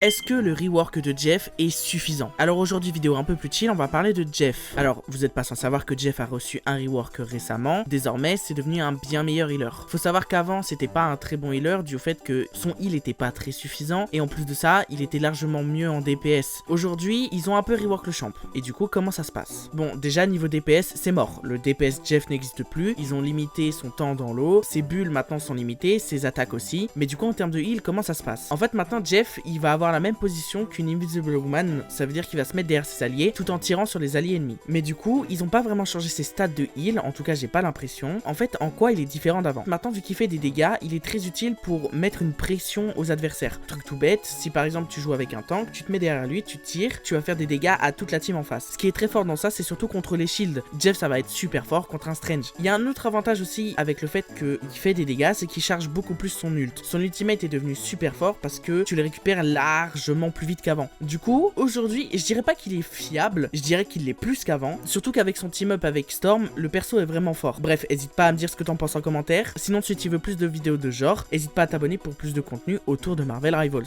Est-ce que le rework de Jeff est suffisant? Alors aujourd'hui, vidéo un peu plus chill, on va parler de Jeff. Alors, vous n'êtes pas sans savoir que Jeff a reçu un rework récemment. Désormais, c'est devenu un bien meilleur healer. Faut savoir qu'avant, c'était pas un très bon healer dû au fait que son heal était pas très suffisant. Et en plus de ça, il était largement mieux en DPS. Aujourd'hui, ils ont un peu rework le champ. Et du coup, comment ça se passe? Bon, déjà, niveau DPS, c'est mort. Le DPS Jeff n'existe plus. Ils ont limité son temps dans l'eau. Ses bulles maintenant sont limitées, ses attaques aussi. Mais du coup, en termes de heal, comment ça se passe? En fait, maintenant, Jeff, il va avoir la même position qu'une Invisible Woman, ça veut dire qu'il va se mettre derrière ses alliés tout en tirant sur les alliés ennemis. Mais du coup, ils ont pas vraiment changé ses stats de heal, en tout cas j'ai pas l'impression. En fait, en quoi il est différent d'avant? Maintenant, vu qu'il fait des dégâts, il est très utile pour mettre une pression aux adversaires. Truc tout bête, si par exemple tu joues avec un tank, tu te mets derrière lui, tu tires, tu vas faire des dégâts à toute la team en face. Ce qui est très fort dans ça, c'est surtout contre les shields. Jeff, ça va être super fort contre un Strange. Il y a un autre avantage aussi avec le fait qu'il fait des dégâts, c'est qu'il charge beaucoup plus son ult. Son ultimate est devenu super fort parce que tu le récupères largement plus vite qu'avant. Du coup, aujourd'hui, je dirais pas qu'il est fiable, je dirais qu'il l'est plus qu'avant. Surtout qu'avec son team-up avec Storm, le perso est vraiment fort. Bref, hésite pas à me dire ce que t'en penses en commentaire. Sinon, si tu veux plus de vidéos de genre, hésite pas à t'abonner pour plus de contenu autour de Marvel Rivals.